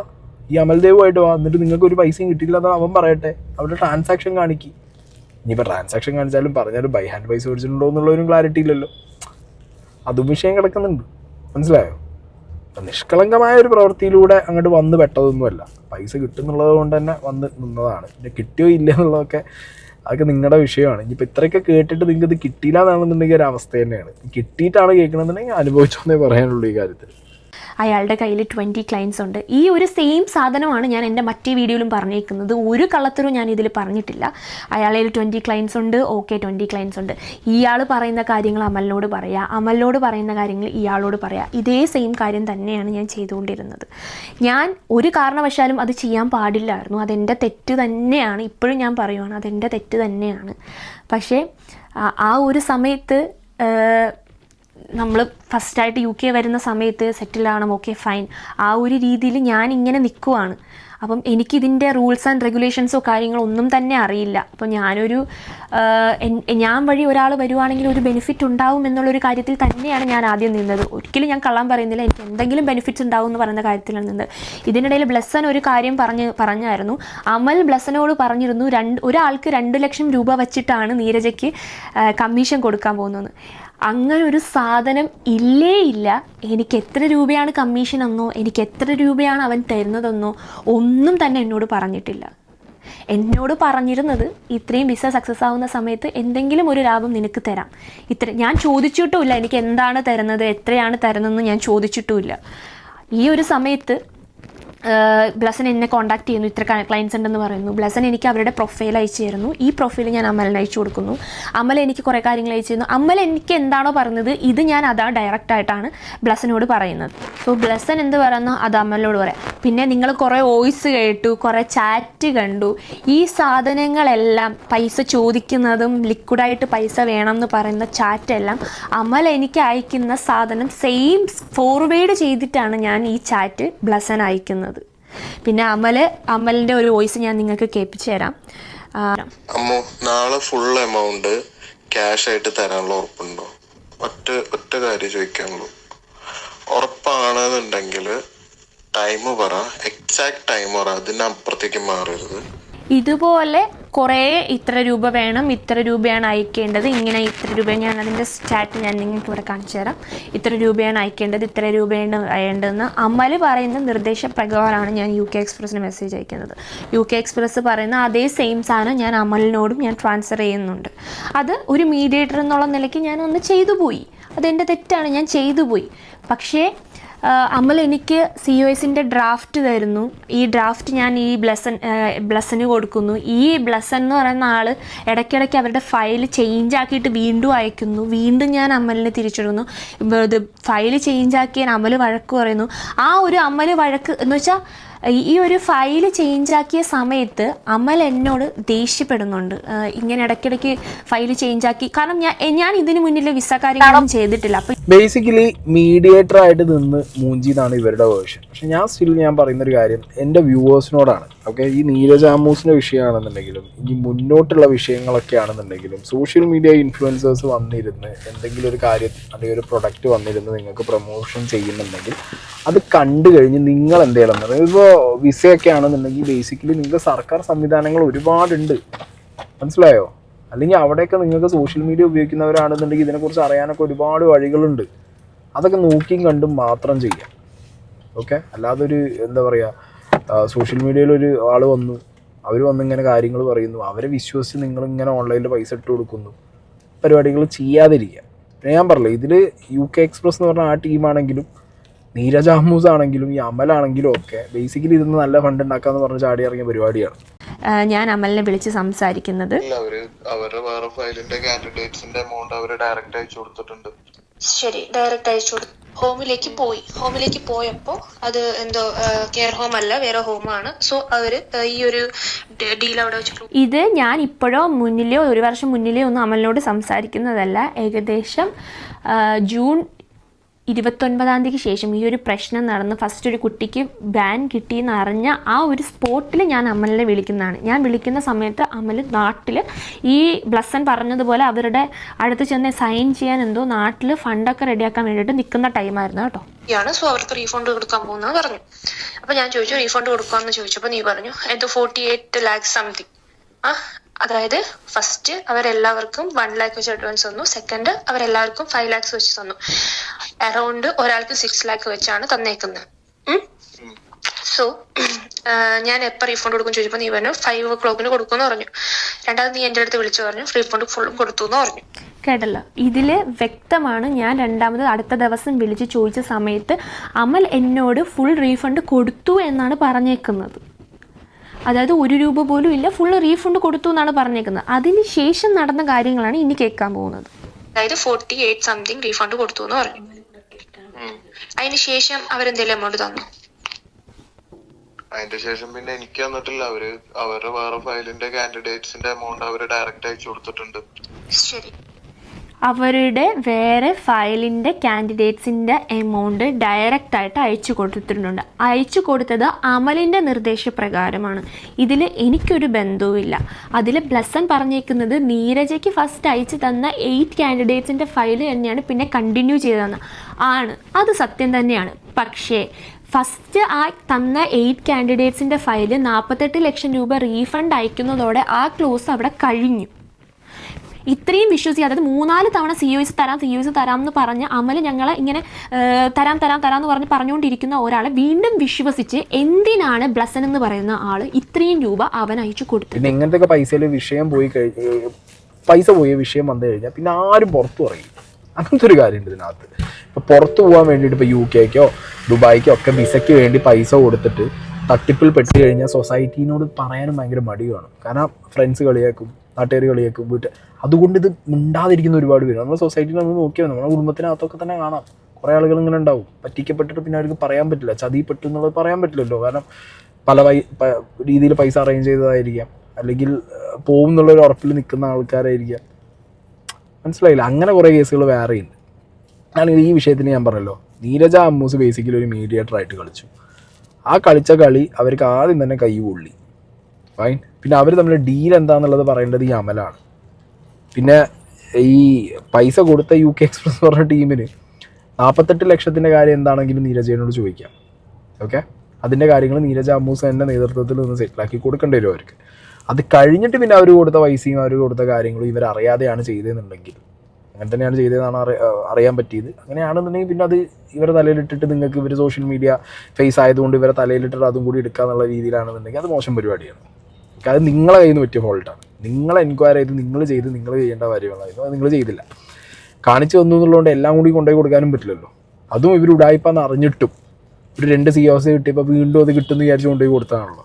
ഈ അമൽദേവുമായിട്ട് വാ, എന്നിട്ട് നിങ്ങൾക്ക് ഒരു പൈസയും കിട്ടില്ല എന്ന് അവൻ പറയട്ടെ, അവരുടെ ട്രാൻസാക്ഷൻ കാണിക്കും. ഇനിയിപ്പോൾ ട്രാൻസാക്ഷൻ കാണിച്ചാലും പറഞ്ഞാലും ബൈ ഹാൻഡ് പൈസ മേടിച്ചിട്ടുണ്ടോ എന്നുള്ളൊരു ക്ലാരിറ്റി ഇല്ലല്ലോ, അതും വിഷയം കിടക്കുന്നുണ്ട്. മനസ്സിലായോ? അപ്പം നിഷ്കളങ്കമായ ഒരു പ്രവൃത്തിയിലൂടെ അങ്ങോട്ട് വന്ന് പെട്ടതൊന്നുമല്ല, പൈസ കിട്ടുന്നുള്ളത് കൊണ്ട് തന്നെ വന്ന് നിന്നതാണ്. പിന്നെ കിട്ടിയോ ഇല്ല എന്നുള്ളതൊക്കെ അതൊക്കെ നിങ്ങളുടെ വിഷയമാണ്. ഇനിയിപ്പോൾ ഇത്രയൊക്കെ കേട്ടിട്ട് നിങ്ങൾക്ക് ഇത് കിട്ടിയില്ല എന്നാണെന്നുണ്ടെങ്കിൽ ഒരു അവസ്ഥ തന്നെയാണ്. കിട്ടിയിട്ടാണ് കേൾക്കണമെന്നുണ്ടെങ്കിൽ അനുഭവിച്ചോന്നേ പറയാനുള്ളൂ ഈ കാര്യത്തിൽ. അയാളുടെ കയ്യിൽ 20 ക്ലയൻസ് ഉണ്ട്. ഈ ഒരു സെയിം സാധനമാണ് ഞാൻ എൻ്റെ മറ്റേ വീഡിയോയിലും പറഞ്ഞേക്കുന്നത്. ഒരു കള്ളത്തരവും ഞാൻ ഇതിൽ പറഞ്ഞിട്ടില്ല. അയാളിൽ 20 ക്ലയൻസ് ഉണ്ട്, ഓക്കെ 20 ക്ലയൻസ് ഉണ്ട്. ഇയാൾ പറയുന്ന കാര്യങ്ങൾ അമലിനോട് പറയുക, അമലിനോട് പറയുന്ന കാര്യങ്ങൾ ഇയാളോട് പറയുക. ഇതേ സെയിം കാര്യം തന്നെയാണ് ഞാൻ ചെയ്തുകൊണ്ടിരുന്നത്. ഞാൻ ഒരു കാരണവശാലും അത് ചെയ്യാൻ പാടില്ലായിരുന്നു. അതെൻ്റെ തെറ്റ് തന്നെയാണ്. ഇപ്പോഴും ഞാൻ പറയുവാണ് അതെൻ്റെ തെറ്റ് തന്നെയാണ്. പക്ഷേ ആ ഒരു സമയത്ത് നമ്മൾ ഫസ്റ്റായിട്ട് UK വരുന്ന സമയത്ത് സെറ്റിലാവണം, ഓക്കെ ഫൈൻ, ആ ഒരു രീതിയിൽ ഞാൻ ഇങ്ങനെ നിൽക്കുവാണ്. അപ്പം എനിക്കിതിൻ്റെ റൂൾസ് ആൻഡ് റെഗുലേഷൻസോ കാര്യങ്ങളോ ഒന്നും തന്നെ അറിയില്ല. അപ്പോൾ ഞാൻ വഴി ഒരാൾ വരുവാണെങ്കിൽ ഒരു ബെനിഫിറ്റ് ഉണ്ടാവും എന്നുള്ളൊരു കാര്യത്തിൽ തന്നെയാണ് ഞാൻ ആദ്യം നിന്നത്. ഒരിക്കലും ഞാൻ കള്ളം പറയുന്നില്ല, എനിക്ക് എന്തെങ്കിലും ബെനിഫിറ്റ്സ് ഉണ്ടാവും എന്ന് പറയുന്ന കാര്യത്തിലാണ് നിന്നത്. ഇതിനിടയിൽ ബ്ലസൻ ഒരു കാര്യം പറഞ്ഞായിരുന്നു. അമൽ ബ്ലസനോട് പറഞ്ഞിരുന്നു ഒരാൾക്ക് 2 ലക്ഷം രൂപ വച്ചിട്ടാണ് നീരജയ്ക്ക് കമ്മീഷൻ കൊടുക്കാൻ പോകുന്നത്. അങ്ങനെ ഒരു സാധനം ഇല്ലേ ഇല്ല. എനിക്ക് എത്ര രൂപയാണ് കമ്മീഷൻ എന്നോ എനിക്ക് എത്ര രൂപയാണ് അവൻ തരുന്നതെന്നോ ഒന്നും തന്നെ എന്നോട് പറഞ്ഞിട്ടില്ല. എന്നോട് പറഞ്ഞിരുന്നത് ഇത്രയും വിസ സക്സസ് ആവുന്ന സമയത്ത് എന്തെങ്കിലും ഒരു ലാഭം നിനക്ക് തരാം. ഞാൻ ചോദിച്ചിട്ടുമില്ല എനിക്ക് എന്താണ് തരുന്നത്, എത്രയാണ് തരുന്നതെന്ന് ഞാൻ ചോദിച്ചിട്ടുമില്ല. ഈ ഒരു സമയത്ത് ബ്ലസൻ എന്നെ കോൺടാക്ട് ചെയ്യുന്നു, ഇത്ര ക്ലയൻസ് ഉണ്ടെന്ന് പറയുന്നു. ബ്ലസൻ എനിക്ക് അവരുടെ പ്രൊഫൈൽ അയച്ചു തരുന്നു. ഈ പ്രൊഫൈൽ ഞാൻ അമലിന് അയച്ചു കൊടുക്കുന്നു. അമൽ എനിക്ക് കുറേ കാര്യങ്ങൾ അയച്ചു തരുന്നു. അമൽ എനിക്ക് എന്താണോ പറഞ്ഞത് ഇത് ഞാൻ ഡയറക്റ്റായിട്ടാണ് ബ്ലസനോട് പറയുന്നത്. സോ ബ്ലസൻ എന്ത് പറയുന്നു അത് അമലിനോട് പറയാം. പിന്നെ നിങ്ങൾ കുറേ വോയിസ് കേട്ടു, കുറേ ചാറ്റ് കണ്ടു. ഈ സാധനങ്ങളെല്ലാം പൈസ ചോദിക്കുന്നതും ലിക്വിഡായിട്ട് പൈസ വേണം എന്ന് പറയുന്ന ചാറ്റെല്ലാം അമൽ എനിക്ക് അയക്കുന്ന സാധനം സെയിം ഫോർവേഡ് ചെയ്തിട്ടാണ് ഞാൻ ഈ ചാറ്റ് ബ്ലസൻ അയക്കുന്നത്. പിന്നെ അമലിൻ്റെ ഒരു വോയിസ് ഞാൻ നിങ്ങൾക്ക് കേൾപ്പിച്ചു തരാം. അമ്മു, നാളെ ഫുൾ എമൗണ്ട് ക്യാഷ് ആയിട്ട് തരാനുള്ള ഉറപ്പുണ്ടോ? ഒറ്റ കാര്യം ചോദിക്കാനുള്ളൂ. ഉറപ്പാണെന്നുണ്ടെങ്കിൽ ടൈം പറ, എക്സാക്ട് ടൈം പറ, അതിനപ്പുറത്തേക്ക് മാറരുത്. ഇതുപോലെ കുറേ ഇത്ര രൂപ വേണം, ഇത്ര രൂപയാണ് അയക്കേണ്ടത്, ഇങ്ങനെ ഇത്ര രൂപ, ഞാൻ അതിൻ്റെ സ്റ്റാറ്റ് ഞാൻ നിങ്ങൾക്ക് ഇവിടെ കാണിച്ചു തരാം. ഇത്ര രൂപയാണ് അയക്കേണ്ടത്, ഇത്ര രൂപയാണ് അയക്കേണ്ടതെന്ന് അമൽ പറയുന്ന നിർദ്ദേശപ്രകാരമാണ് ഞാൻ UK എക്സ്പ്രസ്സിന് മെസ്സേജ് അയക്കുന്നത്. UK എക്സ്പ്രസ് പറയുന്ന അതേ സെയിം സാധനം ഞാൻ അമലിനോടും ഞാൻ ട്രാൻസ്ഫർ ചെയ്യുന്നുണ്ട്. അത് ഒരു മീഡിയേറ്റർ എന്നുള്ള നിലയ്ക്ക് ഞാൻ ഒന്ന് ചെയ്തു പോയി, അതെൻ്റെ തെറ്റാണ്, ഞാൻ ചെയ്തു പോയി. പക്ഷേ അമൽ എനിക്ക് COSൻ്റെ ഡ്രാഫ്റ്റ് തരുന്നു. ഈ ഡ്രാഫ്റ്റ് ഞാൻ ഈ ബ്ലസ്സിന് കൊടുക്കുന്നു. ഈ ബ്ലസ്സൻ എന്ന് പറയുന്ന ആൾ ഇടയ്ക്കിടയ്ക്ക് അവരുടെ ഫയൽ ചേഞ്ച് ആക്കിയിട്ട് വീണ്ടും അയക്കുന്നു. വീണ്ടും ഞാൻ അമലിനെ തിരിച്ചിടുന്നു. ഇത് ഫയൽ ചേഞ്ച് ആക്കിയാൽ അമൽ വഴക്ക് പറയുന്നു. ആ ഒരു അമൽ വഴക്ക് എന്ന് വെച്ചാൽ ഈ ഒരു ഫയൽ ചേഞ്ചാക്കിയ സമയത്ത് അമൽ എന്നോട് ദേഷ്യപ്പെടുന്നുണ്ട്. ഇങ്ങനെ ഇടയ്ക്കിടയ്ക്ക് ഫയൽ ചേഞ്ചാക്കി, കാരണം ഞാൻ ഇതിന് മുന്നിൽ വിസ കാര്യങ്ങളൊന്നും ചെയ്തിട്ടില്ല. അപ്പം ബേസിക്കലി മീഡിയേറ്റർ ആയിട്ട് നിന്ന് മൂഞ്ചിന്നാണ് ഇവരുടെ വേർഷൻ. പക്ഷെ ഞാൻ പറയുന്നൊരു കാര്യം എൻ്റെ വ്യൂവേഴ്സിനോടാണ്. ഓക്കെ, ഈ നീരജ് ആമൂസിൻ്റെ വിഷയമാണെന്നുണ്ടെങ്കിലും ഇനി മുന്നോട്ടുള്ള വിഷയങ്ങളൊക്കെ ആണെന്നുണ്ടെങ്കിലും സോഷ്യൽ മീഡിയ ഇൻഫ്ലുവൻസേഴ്സ് വന്നിരുന്ന് എന്തെങ്കിലും ഒരു കാര്യം അല്ലെങ്കിൽ ഒരു പ്രൊഡക്റ്റ് വന്നിരുന്ന് നിങ്ങൾക്ക് പ്രൊമോഷൻ ചെയ്യുന്നുണ്ടെങ്കിൽ അത് കണ്ടു കഴിഞ്ഞ് നിങ്ങൾ എന്തെങ്കിലും പറയുന്നത്. ഇപ്പോൾ വിസയൊക്കെ ആണെന്നുണ്ടെങ്കിൽ ബേസിക്കലി നിങ്ങൾക്ക് സർക്കാർ സംവിധാനങ്ങൾ ഒരുപാടുണ്ട്, മനസ്സിലായോ? അല്ലെങ്കിൽ അവിടെയൊക്കെ നിങ്ങൾക്ക് സോഷ്യൽ മീഡിയ ഉപയോഗിക്കുന്നവരാണെന്നുണ്ടെങ്കിൽ ഇതിനെക്കുറിച്ച് അറിയാനൊക്കെ ഒരുപാട് വഴികളുണ്ട്. അതൊക്കെ നോക്കിയും കണ്ടും മാത്രം ചെയ്യാം. ഓക്കെ, അല്ലാതെ ഒരു എന്താ പറയുക, സോഷ്യൽ മീഡിയയിലൊരു ആൾ വന്നു, അവർ വന്നിങ്ങനെ കാര്യങ്ങൾ പറയുന്നു, അവരെ വിശ്വസിച്ച് നിങ്ങളിങ്ങനെ ഓൺലൈനിൽ പൈസ ഇട്ട് കൊടുക്കുന്നു, പരിപാടികൾ ചെയ്യാതിരിക്കുക. പിന്നെ ഞാൻ പറഞ്ഞില്ല, ഇതിൽ UK എക്സ്പ്രസ് എന്ന് പറഞ്ഞ ആ ടീമാണെങ്കിലും നീരജ് ആമൂസ് ആണെങ്കിലും ഈ അമലാണെങ്കിലും ഒക്കെ ബേസിക്കലി ഇതിന് നല്ല ഫണ്ട് ഉണ്ടാക്കാന്ന് പറഞ്ഞ് ചാടി ഇറങ്ങിയ പരിപാടിയാണ്. ഞാൻ അമലിനെ വിളിച്ച് സംസാരിക്കുന്നത് അവരുടെ വേറെ ഫയലിന്റെ കാൻഡിഡേറ്റ്സിന്റെ എമൗണ്ട് അവർ ഡയറക്റ്റ് അയച്ചു കൊടുത്തിട്ടുണ്ട്. ശരി, ഡയറക്റ്റ് അയച്ചു കൊടുത്തു. ഹോമിലേക്ക് പോയപ്പോൾ അത് എന്തോ കെയർ ഹോം അല്ല, വേറെ ഹോമാണ്. സോ അവര് ഈ ഒരു ഡീൽ അവിടെ വെച്ചിട്ടു. ഇത് ഞാൻ ഇപ്പോഴോ മുന്നിലെയോ ഒരു വർഷം മുന്നിലെയോ ഒന്നും അമലിനോട് സംസാരിക്കുന്നതല്ല. ഏകദേശം ജൂൺ 29 ശേഷം ഈ ഒരു പ്രശ്നം നടന്ന് ഫസ്റ്റ് ഒരു കുട്ടിക്ക് ബാൻ കിട്ടിയെന്ന് അറിഞ്ഞ ആ ഒരു സ്പോട്ടിൽ ഞാൻ അമലിനെ വിളിക്കുന്നതാണ്. ഞാൻ വിളിക്കുന്ന സമയത്ത് അമൽ നാട്ടിൽ ഈ ബ്ലസ്സൻ പറഞ്ഞതുപോലെ അവരുടെ അടുത്ത് ചെന്ന് സൈൻ ചെയ്യാൻ എന്തോ നാട്ടിൽ ഫണ്ടൊക്കെ റെഡിയാക്കാൻ വേണ്ടിയിട്ട് നിൽക്കുന്ന ടൈമായിരുന്നു കേട്ടോ. സോ അവർക്ക് റീഫണ്ട് കൊടുക്കാൻ പോകുന്നത് പറഞ്ഞു. അപ്പോൾ ഞാൻ ചോദിച്ചു റീഫണ്ട് കൊടുക്കാമെന്ന് ചോദിച്ചപ്പോൾ നീ പറഞ്ഞു എന്തോ 48 lakhs സംതിങ്. അതായത് ഫസ്റ്റ് അവരെല്ലാവർക്കും 1 lakh വെച്ച് അഡ്വാൻസ് തന്നു. സെക്കൻഡ് അവരെല്ലാവർക്കും 5 lakhs വെച്ച് തന്നു. അറൗണ്ട് ഒരാൾക്ക് 6 lakh വെച്ചാണ് തന്നേക്കുന്നത്. സോ ഞാൻ എപ്പോൾ റീഫണ്ട് കൊടുക്കും ചോദിച്ചപ്പോൾ നീ പറഞ്ഞു 5 o'clock കൊടുക്കുമെന്ന് പറഞ്ഞു. രണ്ടാമത് നീ എൻ്റെ അടുത്ത് വിളിച്ചു പറഞ്ഞു റീഫണ്ട് ഫുള്ളും കൊടുത്തു എന്ന് പറഞ്ഞു. കേട്ടല്ലോ, ഇതിൽ വ്യക്തമാണ്. ഞാൻ രണ്ടാമത് അടുത്ത ദിവസം വിളിച്ച് ചോദിച്ച സമയത്ത് അമൽ എന്നോട് ഫുൾ റീഫണ്ട് കൊടുത്തു എന്നാണ് പറഞ്ഞേക്കുന്നത്. അതായത് 1 രൂപ പോലും ഇല്ല, ഫുള്ള് റീഫണ്ട് കൊടുത്തു എന്നാണ് പറഞ്ഞേക്കുന്നത്. അതിന് ശേഷം നടന്ന കാര്യങ്ങളാണ് ഇനി കേൾക്കാൻ പോകുന്നത്. അതായത് 48 സംതിങ് റീഫണ്ട് കൊടുത്തു എന്ന് പറഞ്ഞു. അതിന് ശേഷം അവരെന്തെങ്കിലും എമൗണ്ട് തന്നു. അതിന്റെ ശേഷം പിന്നെ എനിക്ക് തന്നിട്ടില്ല. അവരുടെ വേറെ ഫയലിന്റെ കാൻഡിഡേറ്റ്സിന്റെ എമൗണ്ട് അവര് ഡയറക്റ്റ് അയച്ചു കൊടുത്തിട്ടുണ്ട്. ശരി, അവരുടെ വേറെ ഫയലിൻ്റെ കാൻഡിഡേറ്റ്സിൻ്റെ എമൗണ്ട് ഡയറക്റ്റായിട്ട് അയച്ചു കൊടുത്തിട്ടുണ്ട്. അയച്ചു കൊടുത്തത് അമലിൻ്റെ നിർദ്ദേശപ്രകാരമാണ്. ഇതിൽ എനിക്കൊരു ബന്ധവുമില്ല. അതിൽ ബ്ലസ്സൻ പറഞ്ഞേക്കുന്നത് നീരജയ്ക്ക് ഫസ്റ്റ് അയച്ചു തന്ന 8 കാൻഡിഡേറ്റ്സിൻ്റെ ഫയൽ തന്നെയാണ് പിന്നെ കണ്ടിന്യൂ ചെയ്തതെന്ന് ആണ്. അത് സത്യം തന്നെയാണ്. പക്ഷേ ഫസ്റ്റ് ആ തന്ന 8 കാൻഡിഡേറ്റ്സിൻ്റെ ഫയൽ 48 ലക്ഷം രൂപ റീഫണ്ട് അയക്കുന്നതോടെ ആ ക്ലോസ് അവിടെ കഴിഞ്ഞു. ഇത്രയും വിശ്വസിച്ച്, അതായത് 3-4 തവണ COS തരാം എന്ന് പറഞ്ഞ് അമൽ ഞങ്ങളെ ഇങ്ങനെ തരാം എന്ന് പറഞ്ഞുകൊണ്ടിരിക്കുന്ന ഒരാളെ വീണ്ടും വിശ്വസിച്ച് എന്തിനാണ് ബ്ലസ്സൻ എന്ന് പറയുന്ന ആൾ ഇത്രയും രൂപ അവൻ അയച്ചു കൊടുത്തത്? പിന്നെ ഇങ്ങനത്തെ പൈസയിൽ വിഷയം പൈസ പോയ വിഷയം വന്നു കഴിഞ്ഞാൽ പിന്നെ ആരും പുറത്തു പറയും. അങ്ങനത്തെ ഒരു കാര്യമുണ്ട് ഇതിനകത്ത്. ഇപ്പോൾ പുറത്തു പോകാൻ വേണ്ടിയിട്ട് ഇപ്പോൾ UK-ക്കോ ദുബായിക്കോ ഒക്കെ വിസയ്ക്ക് വേണ്ടി പൈസ കൊടുത്തിട്ട് തട്ടിപ്പിൽ പെട്ട് കഴിഞ്ഞാൽ സൊസൈറ്റീനോട് പറയാനും ഭയങ്കര മടിയാണ്. കാരണം ഫ്രണ്ട്സ് കളിയാക്കും, നാട്ടുകാർ കളിയാക്കും, അതുകൊണ്ട് ഇത് മിണ്ടാതിരിക്കുന്ന ഒരുപാട് പേര് നമ്മുടെ സൊസൈറ്റിയിൽ നമ്മൾ നോക്കിയാൽ നമ്മുടെ കുടുംബത്തിനകത്തൊക്കെ തന്നെ കാണാം. കുറേ ആളുകൾ ഇങ്ങനെ ഉണ്ടാവും, പറ്റിക്കപ്പെട്ടിട്ട് പിന്നെ അവർക്ക് പറയാൻ പറ്റില്ല, ചതിപ്പെട്ടു എന്നുള്ളത് പറയാൻ പറ്റില്ലല്ലോ. കാരണം പല രീതിയിൽ പൈസ അറേഞ്ച് ചെയ്തതായിരിക്കാം, അല്ലെങ്കിൽ പോകും എന്നുള്ളൊരു ഉറപ്പിൽ നിൽക്കുന്ന ആൾക്കാരായിരിക്കാം. മനസ്സിലായില്ല? അങ്ങനെ കുറേ കേസുകൾ വേറെയുണ്ട്. ആണെങ്കിൽ ഈ വിഷയത്തിന് ഞാൻ പറഞ്ഞല്ലോ, നീരജ അമ്മൂസ് ബേസിക്കലി ഒരു മീഡിയേറ്റർ ആയിട്ട് കളിച്ചു. ആ കളിച്ച കളി അവർക്ക് ആദ്യം തന്നെ കൈ കൊള്ളി. ഫൈൻ. പിന്നെ അവർ തമ്മിൽ ഡീൽ എന്താണെന്നുള്ളത് പറയേണ്ടത് ഈ അമലാണ്. പിന്നെ ഈ പൈസ കൊടുത്ത UK എക്സ്പ്രസ് പറഞ്ഞ ടീമിന് 48 ലക്ഷത്തിൻ്റെ കാര്യം എന്താണെങ്കിലും നീരജയോട് ചോദിക്കാം. ഓക്കെ, അതിൻ്റെ കാര്യങ്ങൾ നീരജ അമ്മൂസേൻ്റെ നേതൃത്വത്തിൽ നിന്ന് സെറ്റിലാക്കി കൊടുക്കേണ്ടി വരും അവർക്ക്. അത് കഴിഞ്ഞിട്ട് പിന്നെ അവർ കൊടുത്ത പൈസയും അവർ കൊടുത്ത കാര്യങ്ങളും ഇവരറിയാതെയാണ് ചെയ്തതെന്നുണ്ടെങ്കിൽ, അങ്ങനെ തന്നെയാണ് ചെയ്തതെന്നാണ് അറിയാൻ പറ്റിയത്. അങ്ങനെയാണെന്നുണ്ടെങ്കിൽ പിന്നെ അത് ഇവരെ തലയിലിട്ടിട്ട് നിങ്ങൾക്ക് ഇവർ സോഷ്യൽ മീഡിയ ഫേസ് ആയതുകൊണ്ട് ഇവരെ തലയിലിട്ടിട്ട് അതും കൂടി എടുക്കുക എന്നുള്ള രീതിയിലാണെന്നുണ്ടെങ്കിൽ അത് മോശം പരിപാടിയാണ്. അത് നിങ്ങളെ കയ്യിൽ നിന്ന് പറ്റിയ ഫോൾട്ടാണ്. നിങ്ങളെ എൻക്വയറി ചെയ്ത് നിങ്ങൾ ചെയ്യേണ്ട കാര്യങ്ങളായിരുന്നു, അത് നിങ്ങൾ ചെയ്തില്ല. കാണിച്ചു തന്നു എന്നുള്ളതുകൊണ്ട് എല്ലാം കൂടി കൊണ്ടുപോയി കൊടുക്കാനും പറ്റില്ലല്ലോ. അതും ഇവർ ഉടായിപ്പാന്ന് അറിഞ്ഞിട്ടും ഒരു 2 COs കിട്ടിയപ്പോൾ വീണ്ടും അത് കിട്ടുമെന്ന് വിചാരിച്ച് കൊണ്ടുപോയി കൊടുത്തതാണല്ലോ.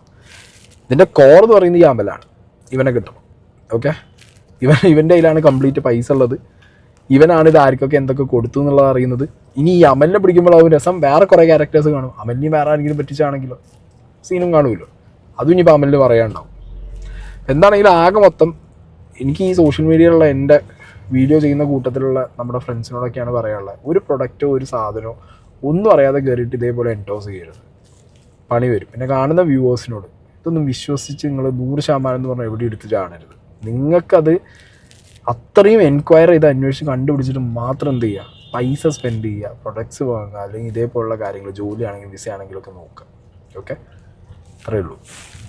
ഇതിൻ്റെ കോർ എന്ന് പറയുന്നത് ഈ അമലാണ്. ഇവനെ കിട്ടണം. ഓക്കെ, ഇവൻ്റെ കയ്യിലാണ് കംപ്ലീറ്റ് പൈസ ഉള്ളത്. ഇവനാണ് ഇത് ആർക്കൊക്കെ എന്തൊക്കെ കൊടുത്തു എന്നുള്ളത് അറിയുന്നത്. ഇനി ഈ അമലിനെ പിടിക്കുമ്പോഴാവും രസം. വേറെ കുറേ ക്യാരക്ടേഴ്സ് കാണും. അമലിനെയും വേറെ ആരെങ്കിലും പറ്റിച്ചാണെങ്കിലോ സീനും കാണുമല്ലോ. അതും ഇനിയിപ്പോൾ അമലിന് പറയാനുണ്ടാവും. എന്താണെങ്കിലും ആകെ മൊത്തം എനിക്ക് ഈ സോഷ്യൽ മീഡിയയിലുള്ള എൻ്റെ വീഡിയോ ചെയ്യുന്ന കൂട്ടത്തിലുള്ള നമ്മുടെ ഫ്രണ്ട്സിനോടൊക്കെയാണ് പറയാനുള്ളത്, ഒരു പ്രൊഡക്റ്റോ ഒരു സാധനമോ ഒന്നും അറിയാതെ കയറിയിട്ട് ഇതേപോലെ എൻഡോസ് ചെയ്യരുത്, പണി വരും. പിന്നെ കാണുന്ന വ്യൂവേഴ്സിനോട് ഇതൊന്നും വിശ്വസിച്ച് നിങ്ങൾ 100% എന്ന് പറഞ്ഞാൽ എവിടെ എടുത്ത് ചാടരുത്. നിങ്ങൾക്കത് അത്രയും എൻക്വയറി ചെയ്ത് അന്വേഷിച്ച് കണ്ടുപിടിച്ചിട്ട് മാത്രം എന്ത് ചെയ്യുക, പൈസ സ്പെൻഡ് ചെയ്യുക, പ്രൊഡക്ട്സ് വാങ്ങുക, അല്ലെങ്കിൽ ഇതേപോലുള്ള കാര്യങ്ങൾ, ജോലിയാണെങ്കിലും വിസ ആണെങ്കിലും ഒക്കെ നോക്കുക. ഓക്കെ, അത്രയേ ഉള്ളൂ.